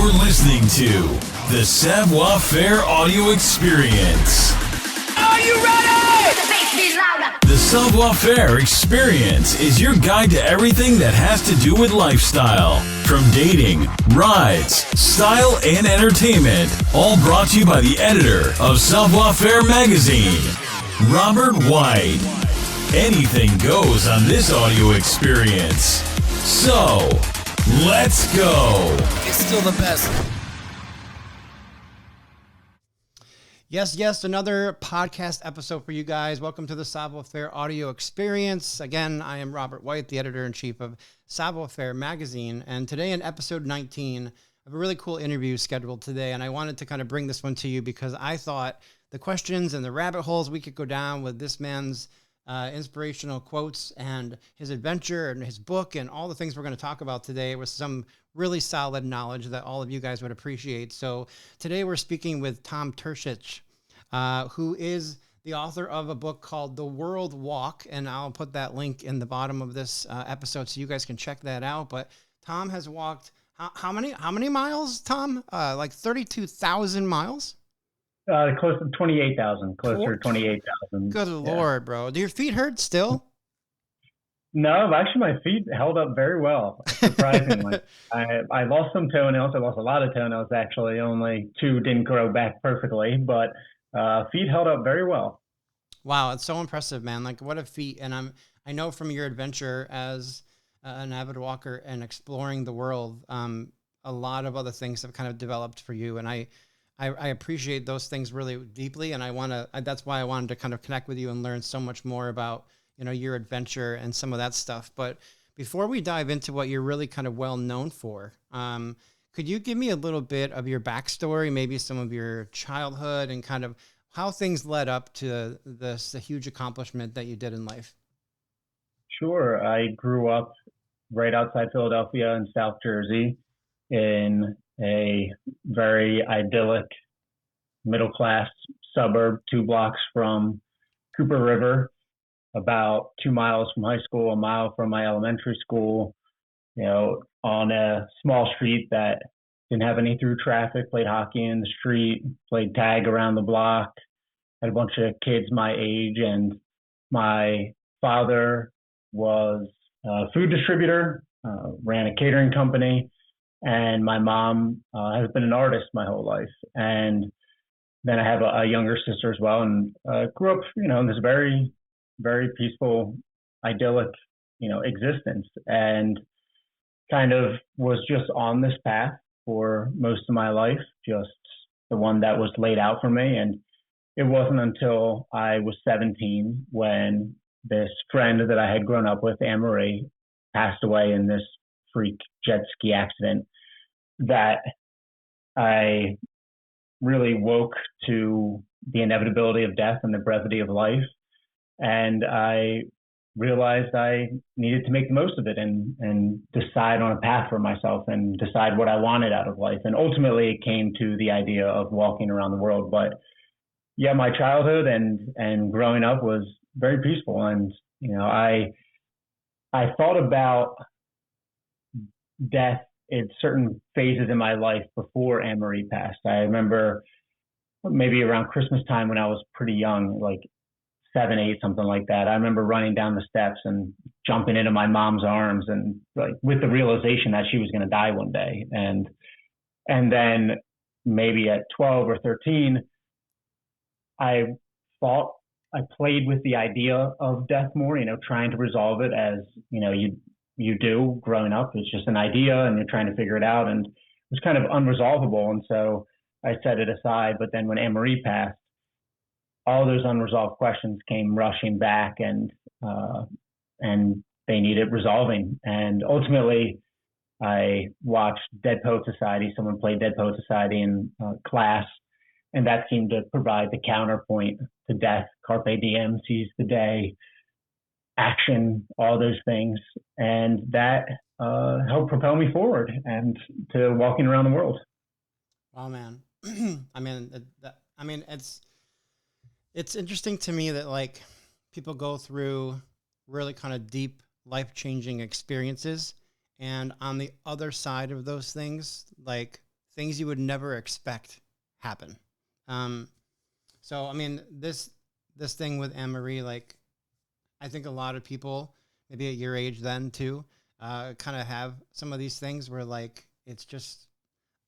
You're listening to the Savoir Faire audio experience. Are you ready? The bass be louder. The Savoir Faire experience is your guide to everything that has to do with lifestyle. From dating, rides, style, and entertainment. All brought to you by the editor of Savoir Faire magazine, Robert White. Anything goes on this audio experience. So, let's go. It's still the best. Yes, another podcast episode for you guys. Welcome to the Savoir Faire audio experience. Again, I am Robert White, the editor-in-chief of Savoir Faire magazine. And today in episode 19, I have a really cool interview scheduled today. And I wanted to kind of bring this one to you because I thought the questions and the rabbit holes we could go down with this man's inspirational quotes and his adventure and his book and all the things we're going to talk about today was some really solid knowledge that all of you guys would appreciate. So today we're speaking with Tom Turcich, who is the author of a book called The World Walk. And I'll put that link in the bottom of this episode so you guys can check that out. But Tom has walked how many miles, Tom? Like 32,000 miles? Close to 28,000, closer to 28,000. Good Lord, bro. Do your feet hurt still? No, actually my feet held up very well, surprisingly. I lost some toenails. I lost a lot of toenails, actually. Only 2 didn't grow back perfectly, but feet held up very well. Wow, it's so impressive, man. Like, what a feat. And I know from your adventure as an avid walker and exploring the world, a lot of other things have kind of developed for you. And I appreciate those things really deeply. And that's why I wanted to kind of connect with you and learn so much more about, your adventure and some of that stuff. But before we dive into what you're really kind of well known for, could you give me a little bit of your backstory, maybe some of your childhood and kind of how things led up to the huge accomplishment that you did in life? Sure. I grew up right outside Philadelphia in South Jersey in a very idyllic middle-class suburb, 2 blocks from Cooper River, about 2 miles from high school, 1 mile from my elementary school, on a small street that didn't have any through traffic, played hockey in the street, played tag around the block, had a bunch of kids my age, and my father was a food distributor, ran a catering company, and my mom has been an artist my whole life. And then I have a younger sister as well, and grew up, in this very, very peaceful, idyllic, existence, and kind of was just on this path for most of my life, just the one that was laid out for me. And it wasn't until I was 17 when this friend that I had grown up with, Anne-Marie, passed away in this freak jet ski accident that I really woke to the inevitability of death and the brevity of life. And I realized I needed to make the most of it and decide on a path for myself and decide what I wanted out of life. And ultimately it came to the idea of walking around the world. But yeah, my childhood and growing up was very peaceful. And, I thought about death in certain phases in my life before Anne-Marie passed. I remember maybe around Christmas time when I was pretty young, like 7, 8, something like that. I remember running down the steps and jumping into my mom's arms and like with the realization that she was going to die one day. And then maybe at 12 or 13, I played with the idea of death more, trying to resolve it as, you do growing up. It's just an idea and you're trying to figure it out. And it was kind of unresolvable. And so I set it aside. But then when Anne-Marie passed, all those unresolved questions came rushing back and they needed resolving. And ultimately, I watched Dead Poet Society. Someone played Dead Poet Society in class, and that seemed to provide the counterpoint to death. Carpe diem, seize the day, action, all those things. And that helped propel me forward and to walking around the world. Wow, man. It's interesting to me that like people go through really kind of deep life-changing experiences, and on the other side of those things, like things you would never expect happen. So, I mean, this thing with Anne-Marie, like, I think a lot of people, maybe at your age then too, kind of have some of these things where like it's just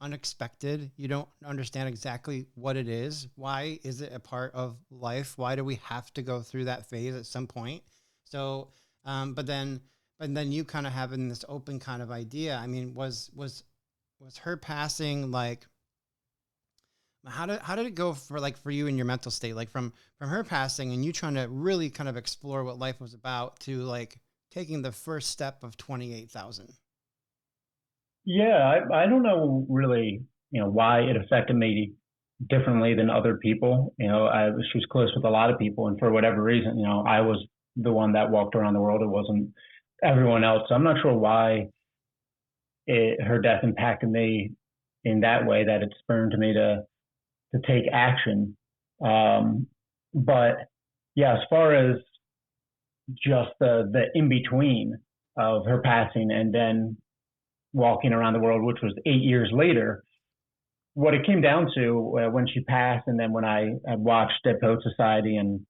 unexpected. You don't understand exactly what it is. Why is it a part of life? Why do we have to go through that phase at some point? So, but then you kind of having this open kind of idea. I mean, was her passing like? How did it go for you in your mental state? Like from her passing and you trying to really kind of explore what life was about to like taking the first step of 28,000. Yeah, I don't know really, why it affected me differently than other people. She was close with a lot of people, and for whatever reason, I was the one that walked around the world. It wasn't everyone else. So I'm not sure why her death impacted me in that way, that it spurred me to take action. But yeah, as far as just the in between of her passing and then walking around the world, which was 8 years later, what it came down to when she passed, and then when I watched Dead Poet Society, and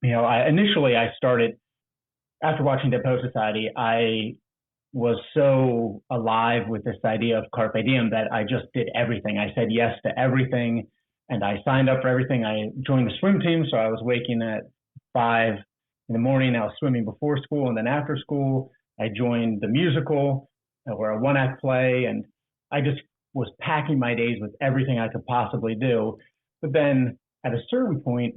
I started after watching Dead Poet Society, I was so alive with this idea of carpe diem that I just did everything. I said yes to everything, and I signed up for everything. I joined the swim team, so I was waking at 5 in the morning. I was swimming before school, and then after school, I joined the musical or a one-act play, and I just was packing my days with everything I could possibly do. But then at a certain point,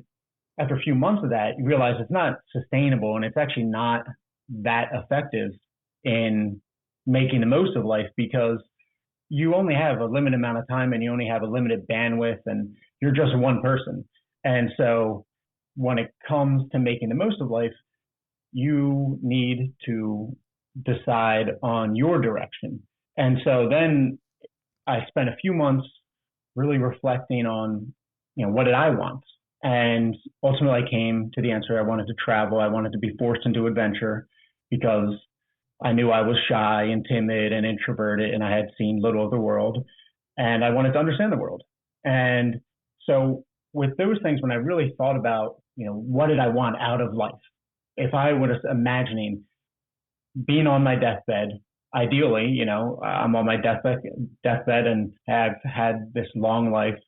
after a few months of that, you realize it's not sustainable, and it's actually not that effective in making the most of life, because you only have a limited amount of time and you only have a limited bandwidth, and you're just one person. And so when it comes to making the most of life, you need to decide on your direction. And so then I spent a few months really reflecting on, what did I want? And ultimately I came to the answer: I wanted to travel. I wanted to be forced into adventure because I knew I was shy and timid and introverted, and I had seen little of the world, and I wanted to understand the world. And so with those things, when I really thought about, what did I want out of life? If I was imagining being on my deathbed, ideally, I'm on my deathbed and have had this long life,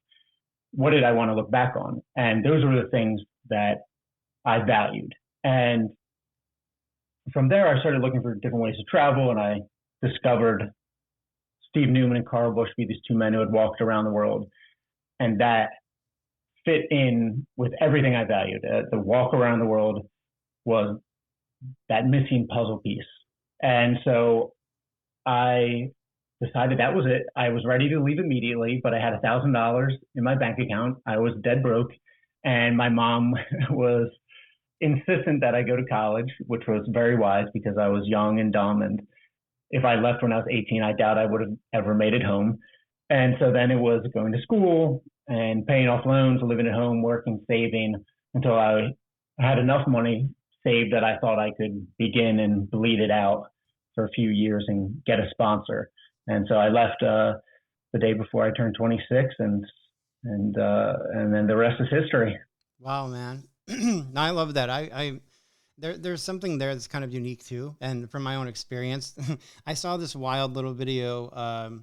what did I want to look back on? And those were the things that I valued. And from there, I started looking for different ways to travel, and I discovered Steve Newman and Carl Bushby, these two men who had walked around the world. And that fit in with everything I valued. The walk around the world was that missing puzzle piece. And so I decided that was it. I was ready to leave immediately, but I had $1,000 in my bank account. I was dead broke, and my mom was insistent that I go to college, which was very wise because I was young and dumb. And if I left when I was 18, I doubt I would have ever made it home. And so then it was going to school and paying off loans, living at home, working, saving until I had enough money saved that I thought I could begin and bleed it out for a few years and get a sponsor. And so I left the day before I turned 26, and then the rest is history. Wow, man. I love that. There's something there that's kind of unique too. And from my own experience, I saw this wild little video,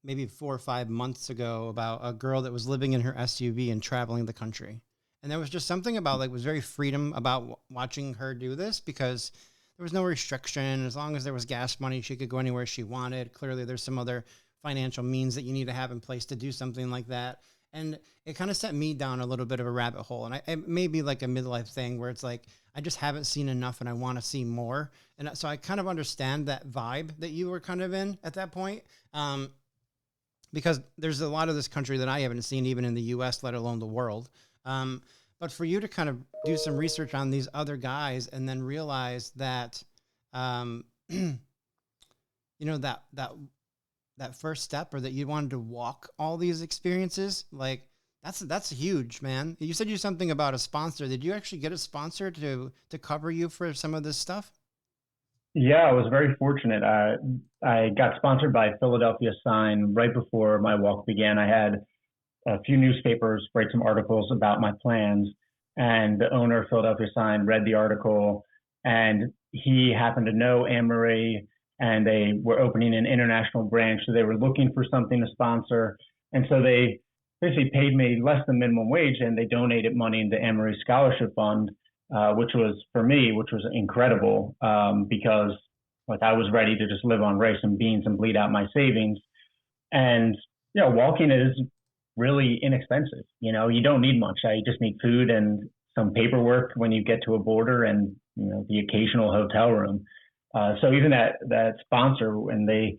maybe 4 or 5 months ago, about a girl that was living in her SUV and traveling the country. And there was just something about, like, was very freedom about watching her do this, because there was no restriction. As long as there was gas money, she could go anywhere she wanted. Clearly there's some other financial means that you need to have in place to do something like that. And it kind of set me down a little bit of a rabbit hole. And it may be like a midlife thing where it's like, I just haven't seen enough and I want to see more. And so I kind of understand that vibe that you were kind of in at that point. Because there's a lot of this country that I haven't seen, even in the US, let alone the world. But for you to kind of do some research on these other guys and then realize that, that first step, or that you wanted to walk all these experiences, like that's huge, man. You said something about a sponsor. Did you actually get a sponsor to cover you for some of this stuff? Yeah, I was very fortunate. I got sponsored by Philadelphia Sign right before my walk began. I had a few newspapers write some articles about my plans, and the owner of Philadelphia Sign read the article, and he happened to know Anne Marie, and they were opening an international branch, so they were looking for something to sponsor, and so they basically paid me less than minimum wage, and they donated money into Anne Marie's scholarship fund, which was for me, which was incredible, because like I was ready to just live on rice and beans and bleed out my savings, and walking is really inexpensive. You don't need much. You just need food and some paperwork when you get to a border, and the occasional hotel room. So even that sponsor, when they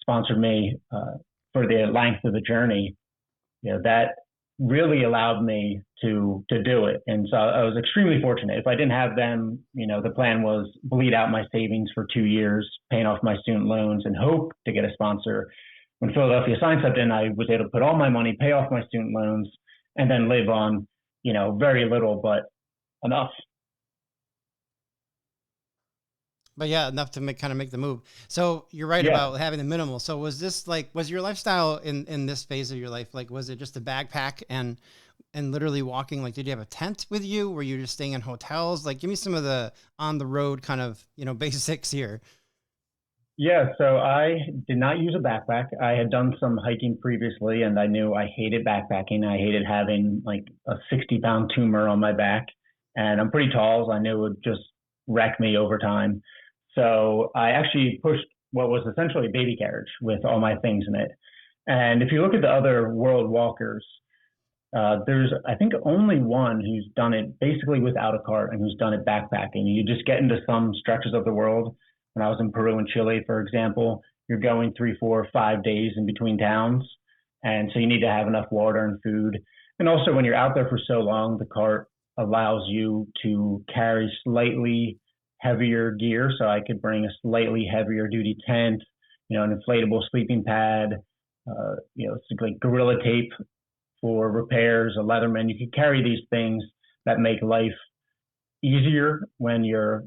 sponsored me for the length of the journey, that really allowed me to do it. And so I was extremely fortunate. If I didn't have them, the plan was bleed out my savings for 2 years, paying off my student loans, and hope to get a sponsor. When Philadelphia Sign stepped in, I was able to put all my money, pay off my student loans, and then live on, very little, but enough. But yeah, enough to make the move. So you're right Yeah. about having the minimal. So was your lifestyle in this phase of your life, like, was it just a backpack and literally walking? Like, did you have a tent with you? Were you just staying in hotels? Like, give me some of the on the road kind of, basics here. Yeah, so I did not use a backpack. I had done some hiking previously, and I knew I hated backpacking. I hated having like a 60-pound tumor on my back, and I'm pretty tall, so I knew it would just wreck me over time. So I actually pushed what was essentially a baby carriage with all my things in it. And if you look at the other world walkers, there's, I think, only one who's done it basically without a cart and who's done it backpacking. You just get into some stretches of the world. When I was in Peru and Chile, for example, you're going 3, 4, 5 days in between towns. And so you need to have enough water and food. And also, when you're out there for so long, the cart allows you to carry slightly heavier gear. So I could bring a slightly heavier duty tent, an inflatable sleeping pad, it's like gorilla tape for repairs, a Leatherman. You could carry these things that make life easier when you're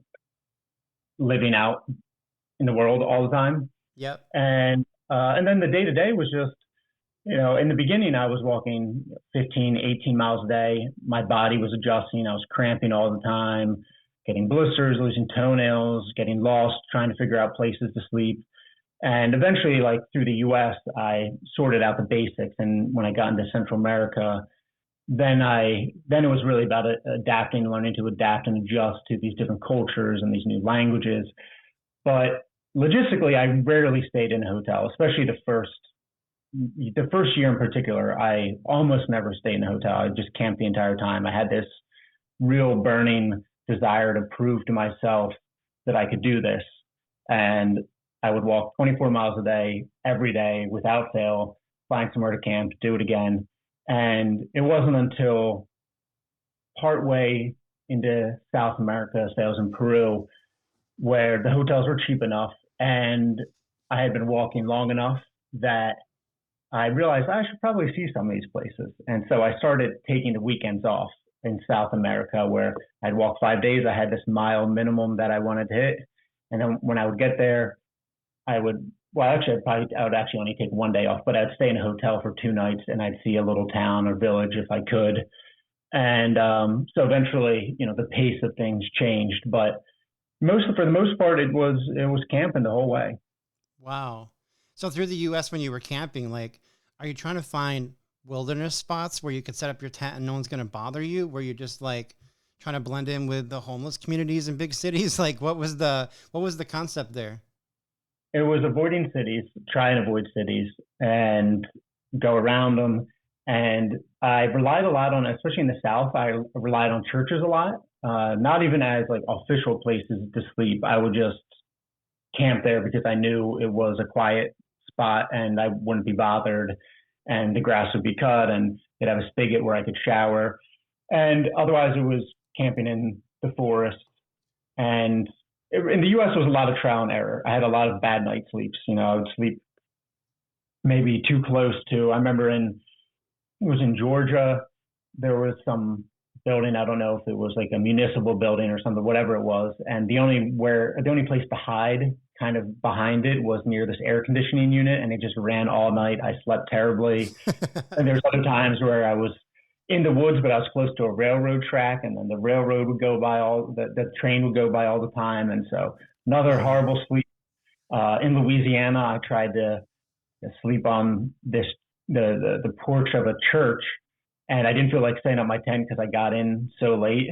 living out in the world all the time. Yep. And then the day to day was just, in the beginning I was walking 15, 18 miles a day. My body was adjusting. I was cramping all the time, getting blisters, losing toenails, getting lost, trying to figure out places to sleep. And eventually, like through the US, I sorted out the basics. And when I got into Central America, then it was really about adapting, learning to adapt and adjust to these different cultures and these new languages. But logistically, I rarely stayed in a hotel, especially the first year in particular. I almost never stayed in a hotel. I just camped the entire time. I had this real burning desire to prove to myself that I could do this. And I would walk 24 miles a day, every day, without fail, find somewhere to camp, do it again. And it wasn't until partway into South America, so I was in Peru, where the hotels were cheap enough and I had been walking long enough that I realized I should probably see some of these places. And so I started taking the weekends off in South America, where I'd walk 5 days. I had this mile minimum that I wanted to hit. And then when I would get there, I would actually only take one day off, but I'd stay in a hotel for 2 nights and I'd see a little town or village if I could. And so eventually, the pace of things changed, but for the most part, it was camping the whole way. Wow. So through the US, when you were camping, like, are you trying to find wilderness spots where you could set up your tent and no one's going to bother you? Where you're just like trying to blend in with the homeless communities in big cities? Like, what was the concept there? It was avoiding cities, try and avoid cities and go around them. And I relied a lot on, especially in the South, I relied on churches a lot, not even as like official places to sleep. I would just camp there because I knew it was a quiet spot and I wouldn't be bothered, and the grass would be cut and they'd have a spigot where I could shower. And otherwise it was camping in the forest. And in the US, there was a lot of trial and error. I had a lot of bad night sleeps. I would sleep maybe too close to, I remember it was in Georgia, there was some building. I don't know if it was like a municipal building or something, whatever it was. And the only place to hide kind of behind it was near this air conditioning unit, and it just ran all night. I slept terribly. And there's other times where I was in the woods, but I was close to a railroad track, and then the railroad would go by the train would go by all the time. And so another horrible sleep. In Louisiana, I tried to sleep on the porch of a church, and I didn't feel like staying up my tent because I got in so late,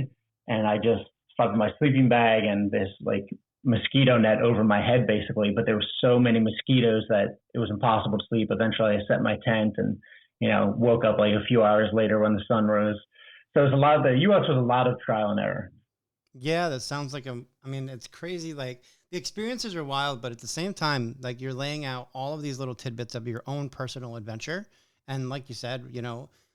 and I just slept in my sleeping bag and this like mosquito net over my head basically. But there were so many mosquitoes that it was impossible to sleep. Eventually, I set my tent and woke up like a few hours later when the sun rose. So it was the U.S. was a lot of trial and error. Yeah, that sounds like it's crazy. Like the experiences are wild, but at the same time, like you're laying out all of these little tidbits of your own personal adventure. And like you said,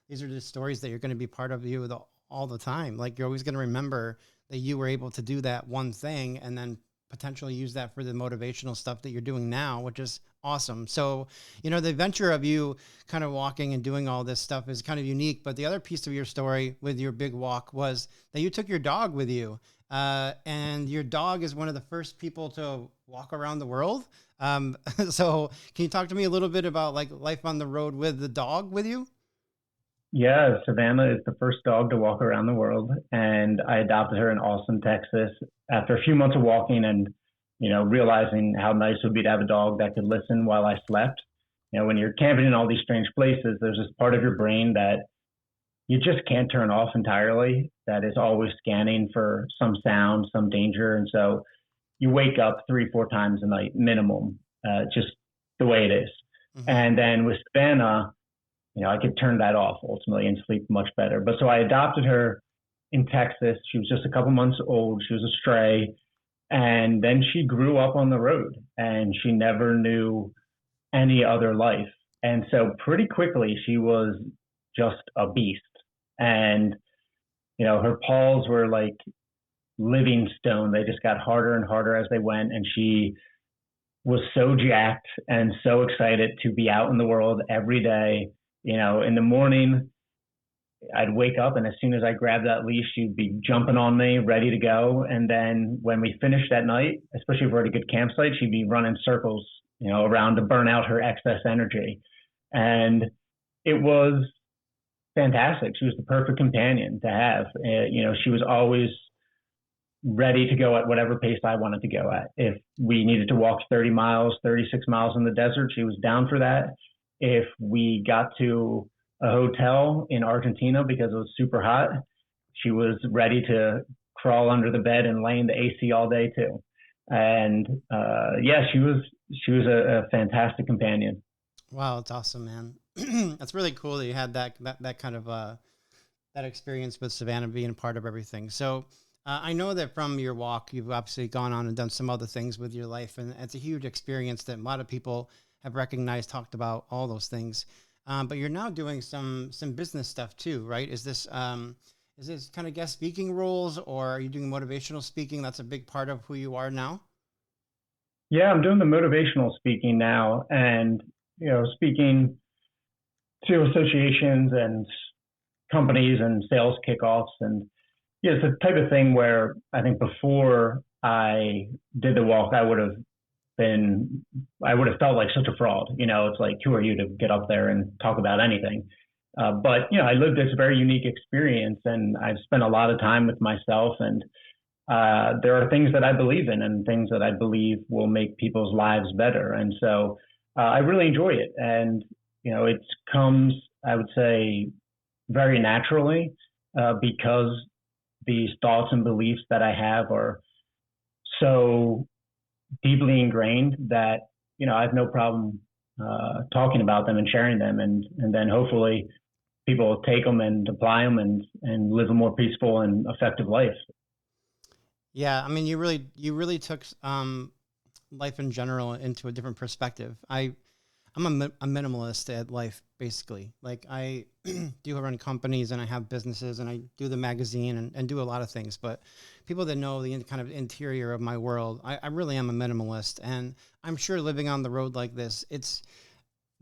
these are the stories that you're going to be part of you all the time. Like you're always going to remember that you were able to do that one thing and then potentially use that for the motivational stuff that you're doing now, which is awesome. So, the adventure of you kind of walking and doing all this stuff is kind of unique. But the other piece of your story with your big walk was that you took your dog with you. And your dog is one of the first people to walk around the world. So can you talk to me a little bit about like life on the road with the dog with you? Yeah, Savannah is the first dog to walk around the world, and I adopted her in Austin, Texas, after a few months of walking and realizing how nice it would be to have a dog that could listen while I slept. When you're camping in all these strange places, there's this part of your brain that you just can't turn off entirely, that is always scanning for some sound, some danger. And so you wake up 3-4 times a night minimum, just the way it is. Mm-hmm. And then with Savannah, I could turn that off ultimately and sleep much better. But so I adopted her in Texas. She was just a couple months old. She was a stray. And then she grew up on the road and she never knew any other life. And so pretty quickly she was just a beast. And, her paws were like living stone. They just got harder and harder as they went. And she was so jacked and so excited to be out in the world every day. In the morning, I'd wake up and as soon as I grabbed that leash, she'd be jumping on me, ready to go. And then when we finished that night, especially if we're at a good campsite, she'd be running circles, around to burn out her excess energy. And it was fantastic. She was the perfect companion to have. She was always ready to go at whatever pace I wanted to go at. If we needed to walk 30 miles, 36 miles in the desert, she was down for that. If we got to a hotel in Argentina because it was super hot, she was ready to crawl under the bed and lay in the AC all day too. And she was a fantastic companion. Wow, it's awesome, man. That's really cool that you had that kind of that experience with Savannah being part of everything. So I know that from your walk, you've obviously gone on and done some other things with your life, and it's a huge experience that a lot of people have recognized, talked about all those things. But you're now doing some business stuff too, right? Is this kind of guest speaking roles, or are you doing motivational speaking? That's a big part of who you are now. Yeah, I'm doing the motivational speaking now, and speaking to associations and companies and sales kickoffs, and it's the type of thing where I think before I did the walk, I would have felt like such a fraud. It's like, who are you to get up there and talk about anything? But I lived this very unique experience, and I've spent a lot of time with myself, and there are things that I believe in and things that I believe will make people's lives better. And so I really enjoy it. And, it comes, I would say, very naturally because these thoughts and beliefs that I have are so deeply ingrained that, I have no problem talking about them and sharing them. And then hopefully people will take them and apply them and live a more peaceful and effective life. Yeah. I mean, you really took life in general into a different perspective. I'm a minimalist at life, basically. Like I do run companies and I have businesses and I do the magazine and do a lot of things, but people that know the kind of interior of my world, I really am a minimalist. And I'm sure living on the road like this,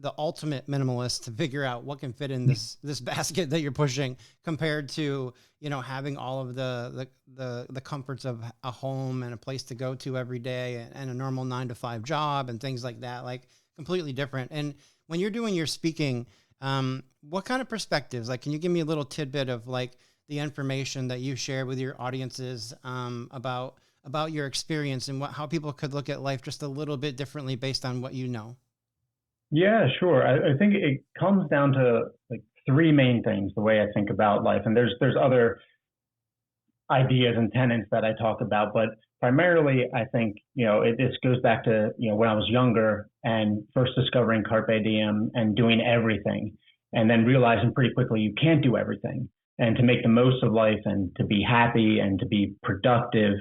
the ultimate minimalist to figure out what can fit in this basket that you're pushing, compared to, you know, having all of the comforts of a home and a place to go to every day, and a normal 9 to 5 job and things like that. Like, completely different. And when you're doing your speaking, what kind of perspectives, like, can you give me a little tidbit of like the information that you share with your audiences, about your experience and how people could look at life just a little bit differently based on what you know? Yeah, sure. I think it comes down to like three main things, the way I think about life. And there's other ideas and tenets that I talk about, but primarily I think, you know, this goes back to, you know, when I was younger and first discovering Carpe Diem and doing everything, and then realizing pretty quickly you can't do everything. And to make the most of life and to be happy and to be productive,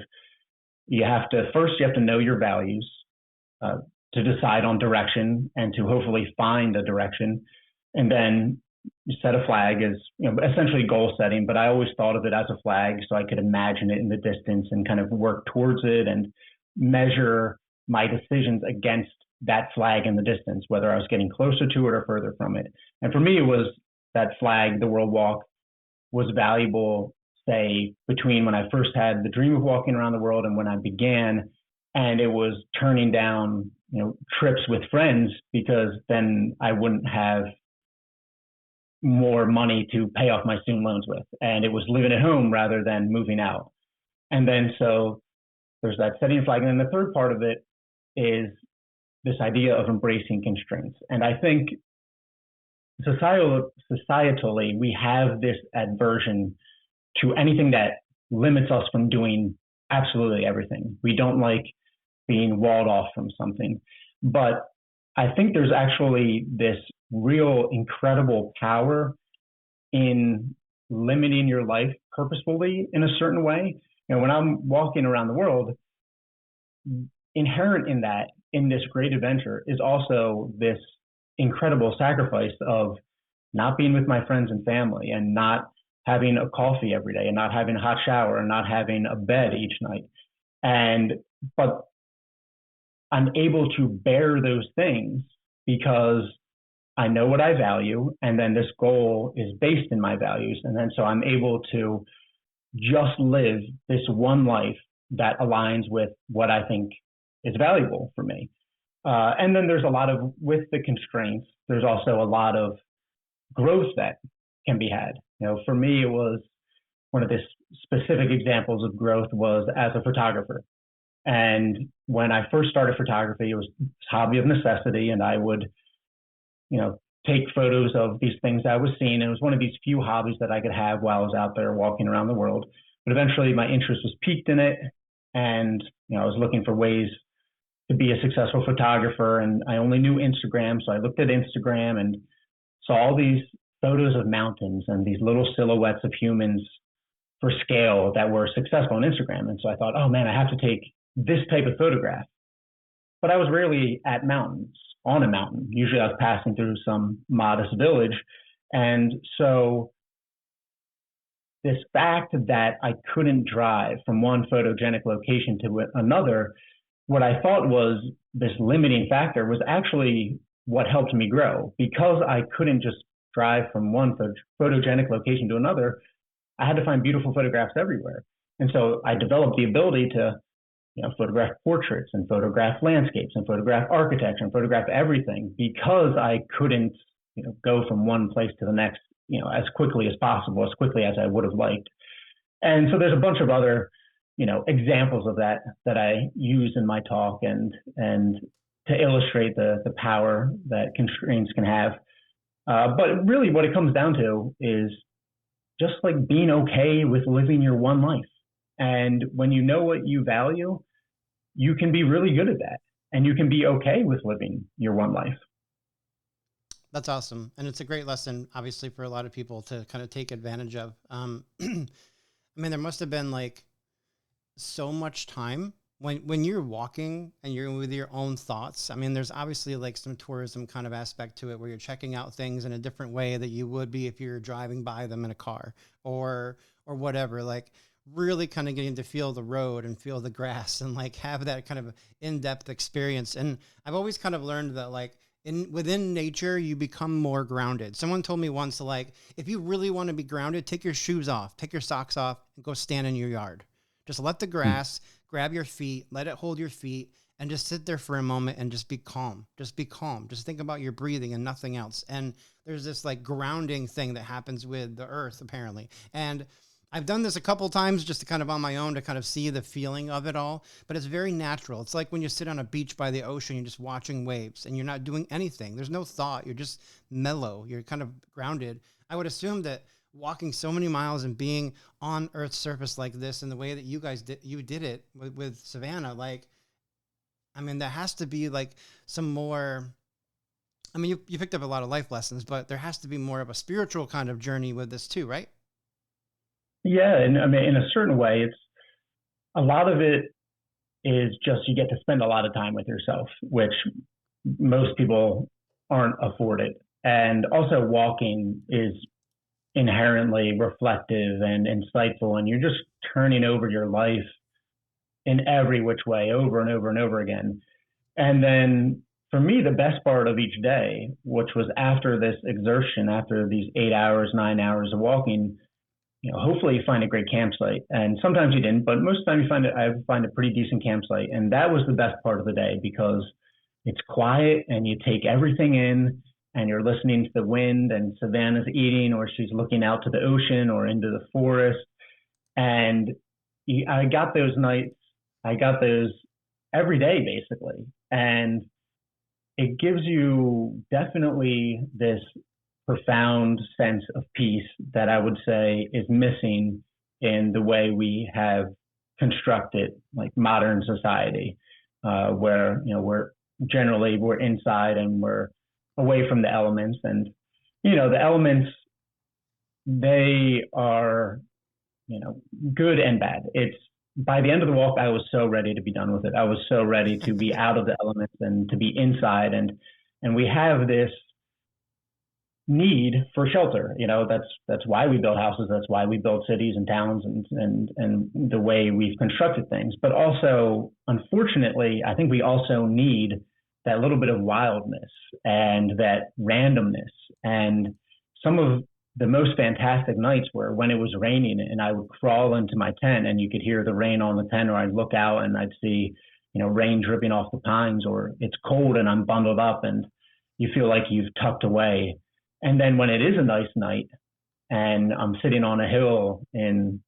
you have to know your values, to decide on direction and to hopefully find a direction. And then you set a flag as, you know, essentially goal setting, but I always thought of it as a flag so I could imagine it in the distance and kind of work towards it and measure my decisions against that flag in the distance, whether I was getting closer to it or further from it. And for me, it was that flag, the World Walk, was valuable, say, between when I first had the dream of walking around the world and when I began. And it was turning down, you know, trips with friends because then I wouldn't have more money to pay off my student loans with. And it was living at home rather than moving out. And then so there's that setting flag. And then the third part of it is this idea of embracing constraints. And I think societally, we have this aversion to anything that limits us from doing absolutely everything. We don't like being walled off from something. But I think there's actually this real incredible power in limiting your life purposefully in a certain way. You know, when I'm walking around the world, inherent in that, in this great adventure, is also this incredible sacrifice of not being with my friends and family and not having a coffee every day and not having a hot shower and not having a bed each night. But I'm able to bear those things because I know what I value, and then this goal is based in my values. And then so I'm able to just live this one life that aligns with what I think is valuable for me. And then there's with the constraints, there's also a lot of growth that can be had. You know, for me, it was one of the specific examples of growth was as a photographer. And when I first started photography, it was a hobby of necessity, and I would, you know, take photos of these things I was seeing. It was one of these few hobbies that I could have while I was out there walking around the world. But eventually my interest was piqued in it, and, you know, I was looking for ways to be a successful photographer, and I only knew Instagram. So I looked at Instagram and saw all these photos of mountains and these little silhouettes of humans for scale that were successful on Instagram. And so I thought, oh man, I have to take this type of photograph. But I was rarely at mountains, on a mountain. Usually I was passing through some modest village. And so this fact that I couldn't drive from one photogenic location to another, what I thought was this limiting factor, was actually what helped me grow. Because I couldn't just drive from one photogenic location to another, I had to find beautiful photographs everywhere. And so I developed the ability to, you know, photograph portraits and photograph landscapes and photograph architecture and photograph everything, because I couldn't, you know, go from one place to the next, you know, as quickly as possible, as quickly as I would have liked. And so there's a bunch of other, you know, examples of that I use in my talk and to illustrate the power that constraints can have. But really what it comes down to is just like being okay with living your one life. And when you know what you value, you can be really good at that, and you can be okay with living your one life. That's awesome. And it's a great lesson, obviously, for a lot of people to kind of take advantage of. I mean, there must have been like so much time when you're walking and you're with your own thoughts. I mean, there's obviously like some tourism kind of aspect to it where you're checking out things in a different way that you would be if you're driving by them in a car or whatever, like really kind of getting to feel the road and feel the grass and like have that kind of in-depth experience. And I've always kind of learned that like, within nature, you become more grounded. Someone told me once, like, if you really want to be grounded, take your shoes off, take your socks off, and go stand in your yard. Just let the grass grab your feet, let it hold your feet, and just sit there for a moment and just be calm. Just be calm. Just think about your breathing and nothing else. And there's this like grounding thing that happens with the earth, apparently. And I've done this a couple times just to kind of on my own to kind of see the feeling of it all, but it's very natural. It's like when you sit on a beach by the ocean, you're just watching waves and you're not doing anything. There's no thought. You're just mellow. You're kind of grounded. I would assume that walking so many miles and being on Earth's surface like this and the way that you guys did it with Savannah, like, I mean, there has to be like some more, I mean, you picked up a lot of life lessons, but there has to be more of a spiritual kind of journey with this too, right? Yeah, and I mean, in a certain way, it's a lot of it is just you get to spend a lot of time with yourself, which most people aren't afforded. And also, walking is inherently reflective and insightful, and you're just turning over your life in every which way over and over and over again. And then for me, the best part of each day, which was after this exertion, after these 8 hours, 9 hours of walking, hopefully you find a great campsite. And sometimes you didn't, but most of the time I find a pretty decent campsite. And that was the best part of the day because it's quiet and you take everything in and you're listening to the wind and Savannah's eating or she's looking out to the ocean or into the forest. And I got those nights, I got those every day basically. And it gives you definitely this profound sense of peace that I would say is missing in the way we have constructed like modern society, where we're inside and we're away from the elements. And the elements, they are good and bad. It's by the end of the walk, I was so ready to be done with it. I was so ready to be out of the elements and to be inside. And we have this need for shelter. That's why we build houses. That's why we build cities and towns and the way we've constructed things. But also, unfortunately, I think we also need that little bit of wildness and that randomness. And some of the most fantastic nights were when it was raining and I would crawl into my tent and you could hear the rain on the tent, or I'd look out and I'd see, rain dripping off the pines, or it's cold and I'm bundled up and you feel like you've tucked away. And then when it is a nice night and I'm sitting on a hill in,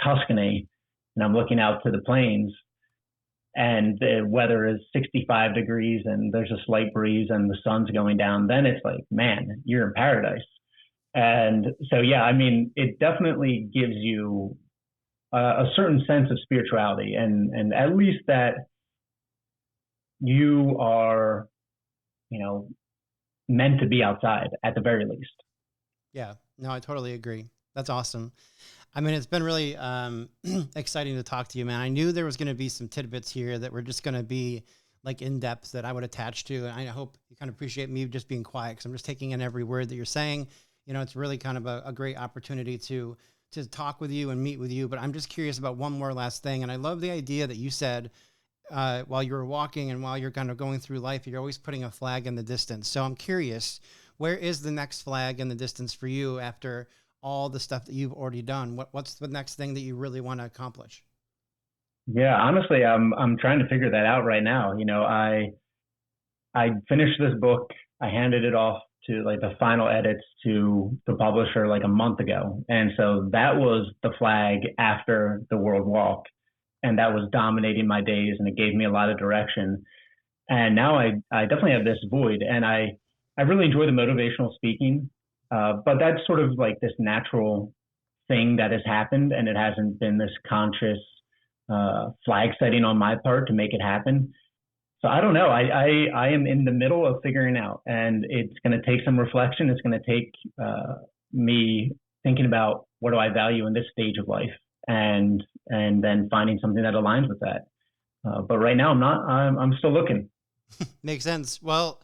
Tuscany and I'm looking out to the plains and the weather is 65 degrees and there's a slight breeze and the sun's going down, then it's like, man, you're in paradise. And so, yeah, I mean, it definitely gives you a certain sense of spirituality and at least that you are, meant to be outside at the very least. Yeah, no, I totally agree. That's awesome. I mean, it's been really exciting to talk to you, man. I knew there was going to be some tidbits here that were just going to be like in depth that I would attach to. And I hope you kind of appreciate me just being quiet because I'm just taking in every word that you're saying. It's really kind of a great opportunity to talk with you and meet with you. But I'm just curious about one more last thing. And I love the idea that you said while you were walking and while you're kind of going through life, you're always putting a flag in the distance. So I'm curious, where is the next flag in the distance for you after all the stuff that you've already done? What's the next thing that you really want to accomplish? Yeah, honestly, I'm trying to figure that out right now. I finished this book. I handed it off to like the final edits to the publisher like a month ago. And so that was the flag after the World Walk. And that was dominating my days and it gave me a lot of direction. And now I definitely have this void and I really enjoy the motivational speaking. But that's sort of like this natural thing that has happened and it hasn't been this conscious flag setting on my part to make it happen. So I don't know. I am in the middle of figuring out, and it's going to take some reflection. It's going to take me thinking about what do I value in this stage of life, and then finding something that aligns with that. But right now, I'm not. I'm still looking. Makes sense. Well,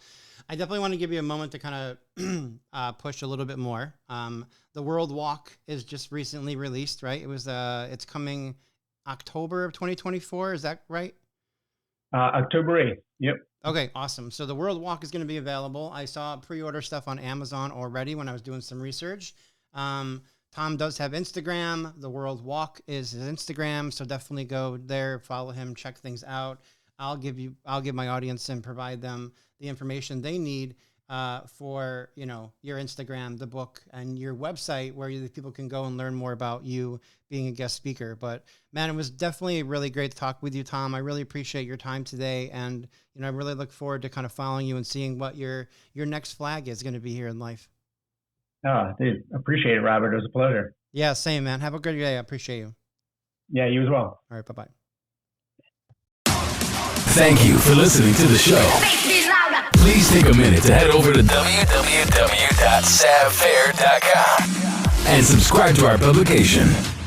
I definitely want to give you a moment to kind of push a little bit more. The World Walk is just recently released, right? It's coming October of 2024. Is that right? October 8th. Yep. Okay, awesome. So the World Walk is going to be available. I saw pre-order stuff on Amazon already when I was doing some research. Tom does have Instagram. The World Walk is his Instagram, so definitely go there, follow him, check things out. I'll give my audience and provide them the information they need for your Instagram, the book, and your website where people can go and learn more about you being a guest speaker. But man, it was definitely really great to talk with you, Tom. I really appreciate your time today, and I really look forward to kind of following you and seeing what your next flag is going to be here in life. Oh, dude, appreciate it, Robert. It was a pleasure. Yeah, same, man. Have a good day. I appreciate you. Yeah, you as well. All right, bye-bye. Thank you for listening to the show. Please take a minute to head over to www.savfair.com and subscribe to our publication.